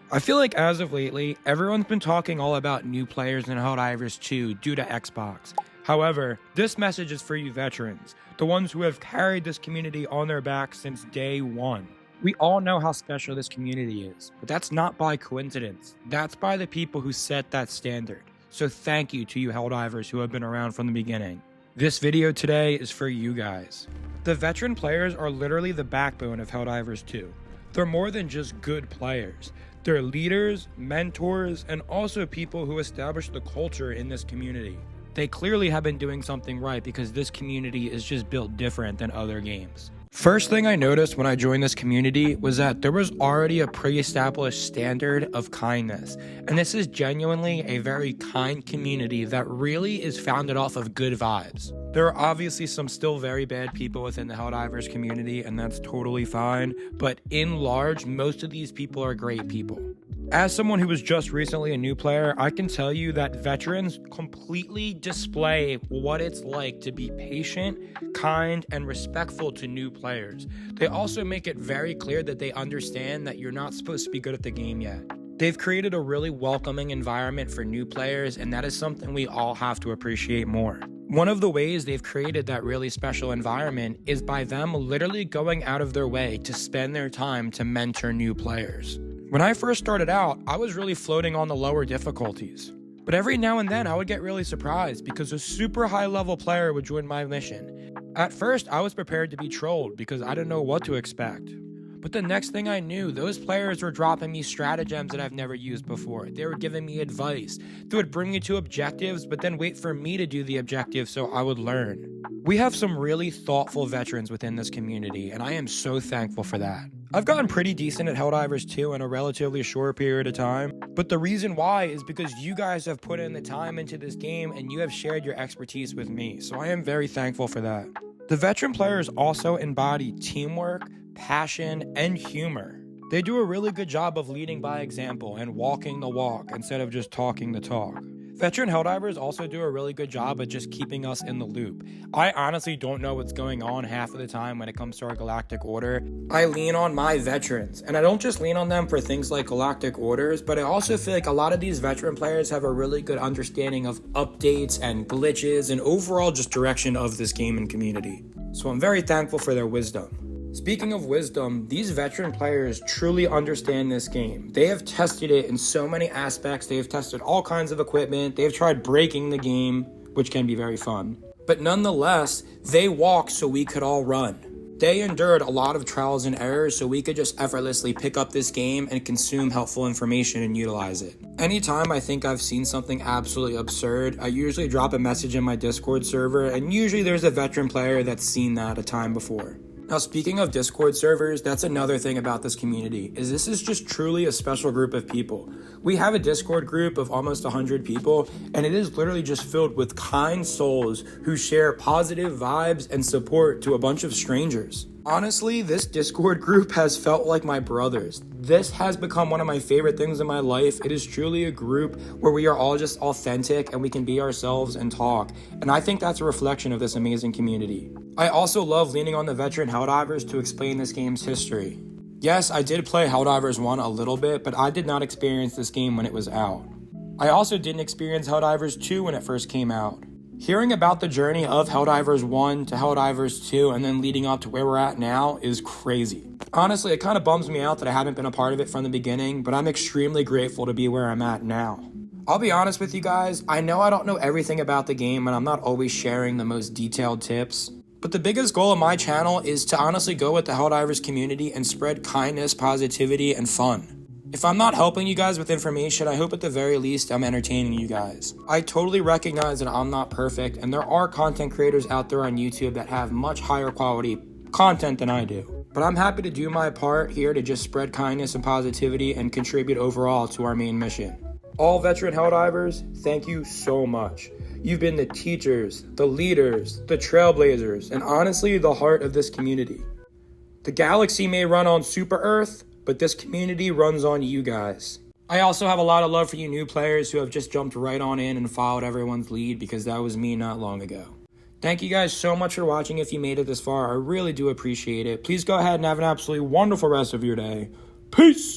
I feel like as of lately, everyone's been talking all about new players in Helldivers 2 due to Xbox. However, this message is for you veterans, the ones who have carried this community on their backs since day one. We all know how special this community is, but that's not by coincidence. That's by the people who set that standard. So thank you to you Helldivers who have been around from the beginning. This video today is for you guys. The veteran players are literally the backbone of Helldivers 2. They're more than just good players. They're leaders, mentors, and also people who establish the culture in this community. They clearly have been doing something right because this community is just built different than other games. First thing I noticed when I joined this community was that there was already a pre-established standard of kindness, and this is genuinely a very kind community that really is founded off of good vibes. There are obviously some still very bad people within the Helldivers community, and that's totally fine, but in large, most of these people are great people. As someone who was just recently a new player, I can tell you that veterans completely display what it's like to be patient, kind, and respectful to new players. They also make it very clear that they understand that you're not supposed to be good at the game yet. They've created a really welcoming environment for new players, and that is something we all have to appreciate more. One of the ways they've created that really special environment is by them literally going out of their way to spend their time to mentor new players. When I first started out, I was really floating on the lower difficulties. But every now and then I would get really surprised because a super high level player would join my mission. At first, I was prepared to be trolled because I didn't know what to expect. But the next thing I knew, those players were dropping me stratagems that I've never used before. They were giving me advice. They would bring me to objectives, but then wait for me to do the objective so I would learn. We have some really thoughtful veterans within this community, and I am so thankful for that. I've gotten pretty decent at Helldivers 2 in a relatively short period of time, but the reason why is because you guys have put in the time into this game and you have shared your expertise with me, so I am very thankful for that. The veteran players also embody teamwork, passion, and humor. They do a really good job of leading by example and walking the walk instead of just talking the talk. Veteran Helldivers also do a really good job at just keeping us in the loop. I honestly don't know what's going on half of the time when it comes to our galactic order. I lean on my veterans, and I don't just lean on them for things like galactic orders, but I also feel like a lot of these veteran players have a really good understanding of updates and glitches and overall just direction of this game and community. So I'm very thankful for their wisdom. Speaking of wisdom, these veteran players truly understand this game. They have tested it in so many aspects. They have tested all kinds of equipment. They have tried breaking the game, which can be very fun. But nonetheless, they walk so we could all run. They endured a lot of trials and errors so we could just effortlessly pick up this game and consume helpful information and utilize it. Anytime I think I've seen something absolutely absurd, I usually drop a message in my Discord server, and usually there's a veteran player that's seen that a time before. Now, speaking of Discord servers, that's another thing about this community, is this is just truly a special group of people. We have a Discord group of almost 100 people, and it is literally just filled with kind souls who share positive vibes and support to a bunch of strangers. Honestly, this Discord group has felt like my brothers. This has become one of my favorite things in my life. It is truly a group where we are all just authentic and we can be ourselves and talk. And I think that's a reflection of this amazing community. I also love leaning on the veteran Helldivers to explain this game's history. Yes, I did play Helldivers 1 a little bit, but I did not experience this game when it was out. I also didn't experience Helldivers 2 when it first came out. Hearing about the journey of Helldivers 1 to Helldivers 2 and then leading up to where we're at now is crazy. Honestly, it kind of bums me out that I haven't been a part of it from the beginning, but I'm extremely grateful to be where I'm at now. I'll be honest with you guys, I know I don't know everything about the game and I'm not always sharing the most detailed tips, but the biggest goal of my channel is to honestly go with the Helldivers community and spread kindness, positivity, and fun. If I'm not helping you guys with information, I hope at the very least I'm entertaining you guys. I totally recognize that I'm not perfect, and there are content creators out there on YouTube that have much higher quality content than I do. But I'm happy to do my part here to just spread kindness and positivity and contribute overall to our main mission. All veteran Helldivers, thank you so much. You've been the teachers, the leaders, the trailblazers, and honestly, the heart of this community. The galaxy may run on Super Earth, but this community runs on you guys. I also have a lot of love for you new players who have just jumped right on in and followed everyone's lead because that was me not long ago. Thank you guys so much for watching if you made it this far. I really do appreciate it. Please go ahead and have an absolutely wonderful rest of your day. Peace!